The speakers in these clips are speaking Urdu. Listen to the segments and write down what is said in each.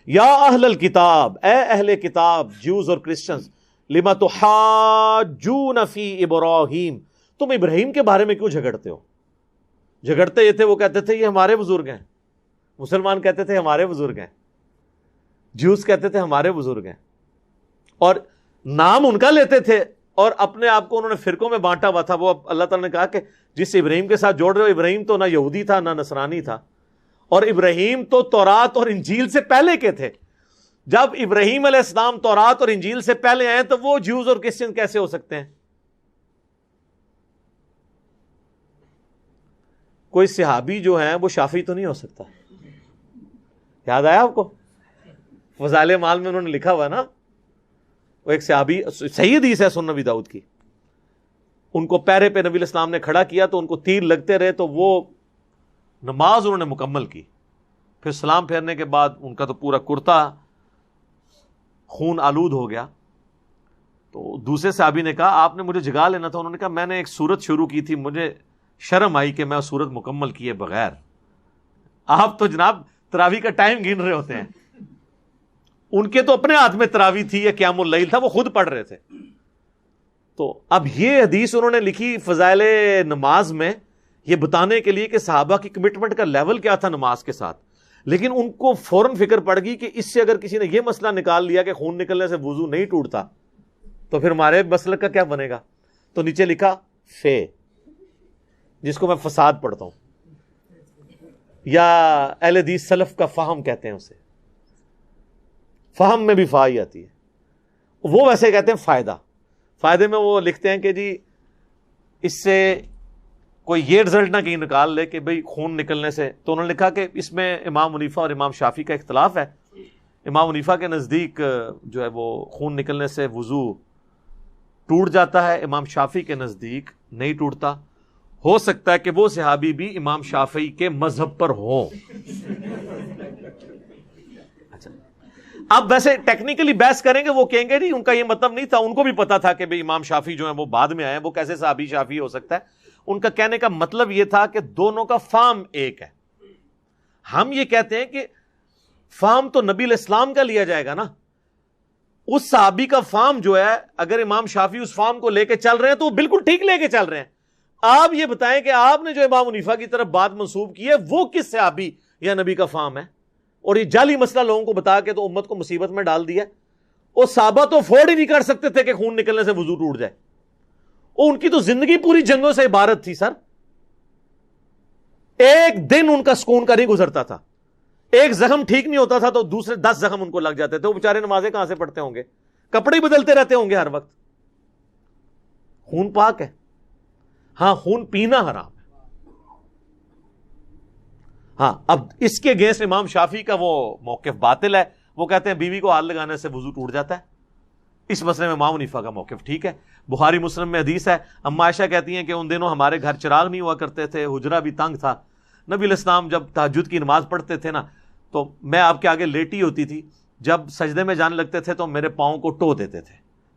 یا اہل الکتاب، اے اہل کتاب جیوز اور کرسچنز، لما تحاجون فی ابراہیم، تم ابراہیم کے بارے میں کیوں جھگڑتے ہو؟ جھگڑتے یہ تھے، وہ کہتے تھے یہ ہمارے بزرگ ہیں، مسلمان کہتے تھے ہمارے بزرگ ہیں، جیوز کہتے تھے ہمارے بزرگ ہیں، اور نام ان کا لیتے تھے اور اپنے آپ کو انہوں نے فرقوں میں بانٹا ہوا تھا۔ وہ اللہ تعالیٰ نے کہا کہ جس ابراہیم کے ساتھ جوڑ رہے ہو، ابراہیم تو نہ یہودی تھا نہ نصرانی تھا، اور ابراہیم تو تورات اور انجیل سے پہلے کے تھے۔ جب ابراہیم علیہ السلام تورات اور انجیل سے پہلے آئے تو وہ جیوز اور کرسچن کیسے ہو سکتے ہیں؟ کوئی صحابی جو ہیں وہ شافعی تو نہیں ہو سکتا۔ یاد آیا آپ کو؟ فضائل اعمال میں انہوں نے لکھا ہوا ہے نا، وہ ایک صحابی، صحیح حدیث ہے سنن ابی داؤد کی، ان کو پیرے پہ نبی علیہ السلام نے کھڑا کیا تو ان کو تیر لگتے رہے، تو وہ نماز انہوں نے مکمل کی، پھر سلام پھیرنے کے بعد ان کا تو پورا کرتا خون آلود ہو گیا۔ تو دوسرے صحابی نے کہا آپ نے مجھے جگا لینا تھا۔ انہوں نے کہا میں نے ایک سورت شروع کی تھی، مجھے شرم آئی کہ میں سورت مکمل کیے بغیر۔ آپ تو جناب تراویح کا ٹائم گن رہے ہوتے ہیں، ان کے تو اپنے ہاتھ میں تراویح تھی یا قیام اللیل تھا، وہ خود پڑھ رہے تھے۔ تو اب یہ حدیث انہوں نے لکھی فضائل نماز میں، یہ بتانے کے لیے کہ صحابہ کی کمٹمنٹ کا لیول کیا تھا نماز کے ساتھ، لیکن ان کو فوراً فکر پڑ گئی کہ اس سے اگر کسی نے یہ مسئلہ نکال لیا کہ خون نکلنے سے وضو نہیں ٹوٹتا تو پھر ہمارے مسلک کا کیا بنے گا؟ تو نیچے لکھا فے، جس کو میں فساد پڑھتا ہوں، یا اہل حدیث سلف کا فہم کہتے ہیں اسے، فہم میں بھی فا ہی آتی ہے، وہ ویسے کہتے ہیں فائدہ۔ فائدے میں وہ لکھتے ہیں کہ جی اس سے کوئی یہ رزلٹ نہ کہیں نکال لے کہ بھئی خون نکلنے سے، تو انہوں نے لکھا کہ اس میں امام حنیفہ اور امام شافعی کا اختلاف ہے۔ امام حنیفہ کے نزدیک جو ہے وہ خون نکلنے سے وضو ٹوٹ جاتا ہے، امام شافعی کے نزدیک نہیں ٹوٹتا۔ ہو سکتا ہے کہ وہ صحابی بھی امام شافعی کے مذہب پر ہوں۔ اچھا، اب ویسے ٹیکنیکلی بحث کریں گے، وہ کہیں گے نہیں ان کا یہ مطلب نہیں تھا، ان کو بھی پتا تھا کہ بھئی امام شافعی جو ہیں وہ بعد میں آئے، وہ کیسے صحابی شافعی ہو سکتا ہے۔ ان کا کہنے کا مطلب یہ تھا کہ دونوں کا فہم ایک ہے۔ ہم یہ کہتے ہیں کہ فہم تو نبی علیہ السلام کا لیا جائے گا نا، اس صحابی کا فہم جو ہے، اگر امام شافعی اس فہم کو لے کے چل رہے ہیں تو وہ بالکل ٹھیک لے کے چل رہے ہیں۔ آپ یہ بتائیں کہ آپ نے جو امام حنیفہ کی طرف بات منسوب کی ہے وہ کس صحابی یا نبی کا فہم ہے؟ اور یہ جعلی مسئلہ لوگوں کو بتا کے تو امت کو مصیبت میں ڈال دیا۔ وہ صحابہ تو افورڈ ہی نہیں کر سکتے تھے کہ خون نکلنے سے وضو ٹوٹ جائے، اور ان کی تو زندگی پوری جنگوں سے عبارت تھی سر، ایک دن ان کا سکون کا نہیں گزرتا تھا، ایک زخم ٹھیک نہیں ہوتا تھا تو دوسرے 10 زخم ان کو لگ جاتے تھے۔ وہ بیچارے نمازیں کہاں سے پڑھتے ہوں گے، کپڑے ہی بدلتے رہتے ہوں گے ہر وقت۔ خون پاک ہے، ہاں خون پینا حرام ہے۔ ہاں اب اس کے اگینسٹ امام شافعی کا وہ موقف باطل ہے، وہ کہتے ہیں بیوی کو ہاتھ لگانے سے وضو ٹوٹ جاتا ہے۔ اس مسئلے میں امام حنیفہ کا موقف ٹھیک ہے۔ بخاری مسلم میں حدیث ہے، اما عائشہ کہتی ہیں کہ ان دنوں ہمارے گھر چراغ نہیں ہوا کرتے تھے، حجرہ بھی تنگ تھا، نبی علیہ السلام جب تہجد کی نماز پڑھتے تھے نا تو میں آپ کے آگے لیٹی ہوتی تھی، جب سجدے میں جانے لگتے تھے تو میرے پاؤں کو ٹو دیتے تھے،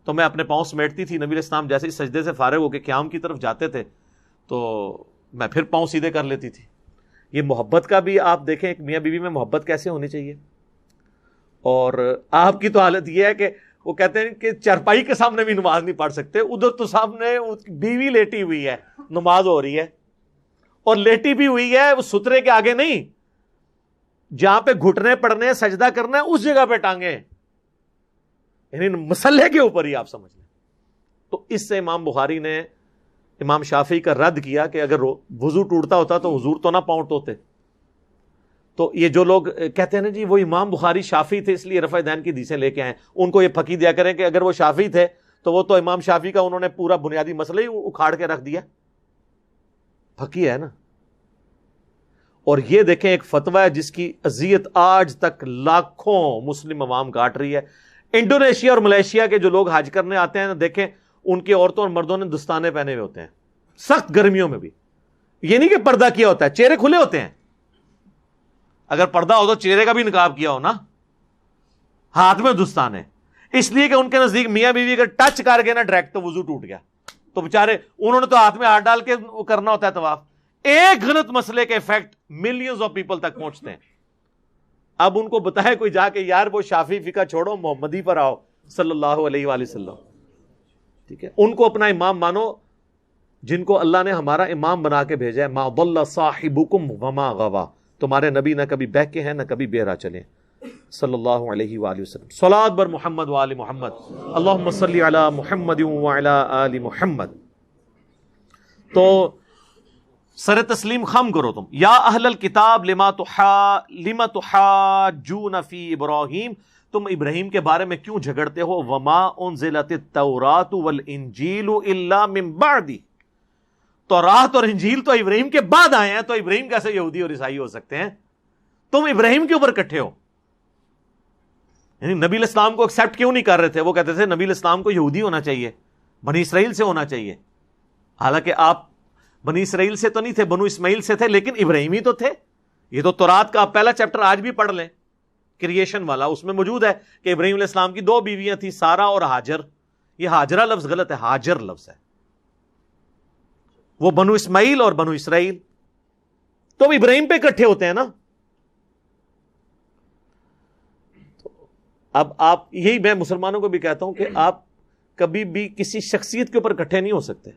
تو میں اپنے پاؤں سمیٹتی تھی، نبی علیہ السلام جیسے ہی سجدے سے فارغ ہو کے قیام کی طرف جاتے تھے تو میں پھر پاؤں سیدھے کر لیتی تھی۔ یہ محبت کا بھی آپ دیکھیں ایک میاں بیوی میں محبت کیسے ہونی چاہیے۔ اور آپ کی تو حالت یہ ہے کہ وہ کہتے ہیں کہ چارپائی کے سامنے بھی نماز نہیں پڑھ سکتے، ادھر تو سامنے بیوی لیٹی ہوئی ہے، نماز ہو رہی ہے، اور لیٹی بھی ہوئی ہے وہ سترے کے آگے نہیں، جہاں پہ گھٹنے پڑنے سجدہ کرنا ہے اس جگہ پہ ٹانگیں، یعنی مسلح کے اوپر ہی آپ سمجھ لیں۔ تو اس سے امام بخاری نے امام شافعی کا رد کیا کہ اگر وضو ٹوٹتا ہوتا تو حضور تو نہ پاؤں ٹوتے۔ تو یہ جو لوگ کہتے ہیں نا جی وہ امام بخاری شافعی تھے اس لیے رفع دین کی حدیثیں لے کے آئے، ان کو یہ پھکی دیا کریں کہ اگر وہ شافعی تھے تو وہ تو امام شافعی کا انہوں نے پورا بنیادی مسئلہ ہی اکھاڑ کے رکھ دیا، پھکی ہے نا۔ اور یہ دیکھیں ایک فتویٰ ہے جس کی اذیت آج تک لاکھوں مسلم عوام کاٹ رہی ہے۔ انڈونیشیا اور ملیشیا کے جو لوگ حج کرنے آتے ہیں نا، دیکھیں ان کے عورتوں اور مردوں نے دستانے پہنے ہوئے ہوتے ہیں، سخت گرمیوں میں بھی۔ یہ نہیں کہ پردہ کیا ہوتا ہے، چہرے کھلے ہوتے ہیں، اگر پردہ ہو تو چہرے کا بھی نقاب کیا ہو نا، ہاتھ میں دستانے، اس لیے کہ ان کے نزدیک میاں بیوی اگر ٹچ کر گئے نا ڈائریکٹ تو وضو ٹوٹ گیا، تو بےچارے انہوں نے تو ہاتھ میں ہاتھ ڈال کے کرنا ہوتا ہے طواف۔ ایک غلط مسئلے کے افیکٹ ملینز آف پیپل تک پہنچتے ہیں۔ اب ان کو بتائے کوئی جا کے یار وہ شافعی فقہ چھوڑو محمدی پر آؤ صلی اللہ علیہ وآلہ وسلم. ٹھیک ہے, ان کو اپنا امام مانو جن کو اللہ نے ہمارا امام بنا کے بھیجا ہے. ما ضل صاحبکم وما غوا, تمہارے نبی نہ کبھی بہکے ہیں نہ کبھی بہرا چلے صلی اللہ علیہ وآلہ وسلم. صلاۃ بر محمد وآل محمد. اللہم صلی علی محمد وعلی آل محمد. تو سر تسلیم خم کرو تم. یا اہل الکتاب لما تحاجون فی ابراہیم, تم ابراہیم کے بارے میں کیوں جھگڑتے ہو. وما انزلت التوراۃ والانجیل الا من بعد, تورات اور انجیل تو ابراہیم کے بعد آئے ہیں, تو ابراہیم کیسے یہودی اور عیسائی ہو سکتے ہیں. تم ابراہیم کے اوپر کٹھے ہو. یعنی نبی الاسلام کو ایکسیپٹ کیوں نہیں کر رہے تھے. وہ کہتے تھے نبی الاسلام کو یہودی ہونا چاہیے, بنی اسرائیل سے ہونا چاہیے. حالانکہ آپ بنی اسرائیل سے تو نہیں تھے, بنو اسماعیل سے تھے, لیکن ابراہیمی تو تھے. یہ تو تورات کا پہلا چیپٹر آج بھی پڑھ لیں, کریشن والا, اس میں موجود ہے کہ ابراہیم علیہ السلام کی 2 بیویاں تھیں, سارا اور ہاجر. یہ ہاجرہ لفظ غلط ہے, ہاجر لفظ ہے. وہ بنو اسماعیل اور بنو اسرائیل, تو اب ابراہیم پہ اکٹھے ہوتے ہیں نا. اب آپ, یہی میں مسلمانوں کو بھی کہتا ہوں کہ آپ کبھی بھی کسی شخصیت کے اوپر اکٹھے نہیں ہو سکتے.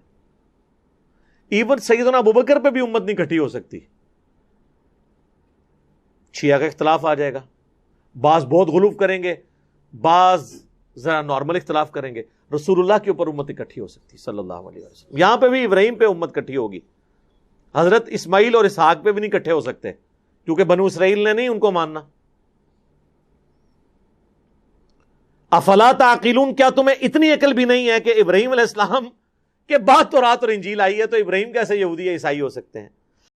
ایون سیدنا ابوبکر پہ بھی امت نہیں اکٹھی ہو سکتی. شیعہ کا اختلاف آ جائے گا, بعض بہت غلو کریں گے, بعض ذرا نارمل اختلاف کریں گے. رسول اللہ کے اوپر امت اکٹھی ہو سکتی صلی اللہ علیہ وسلم. یہاں پہ بھی ابراہیم پہ امت اکٹھی ہوگی. حضرت اسماعیل اور اسحاق پہ بھی نہیں اکٹھے ہو سکتے, کیونکہ بنو اسرائیل نے نہیں ان کو ماننا. افلا تعقلون, کیا تمہیں اتنی عقل بھی نہیں ہے کہ ابراہیم علیہ السلام کے بعد تورات اور انجیل آئی ہے, تو ابراہیم کیسے یہودی یا عیسائی ہو سکتے ہیں.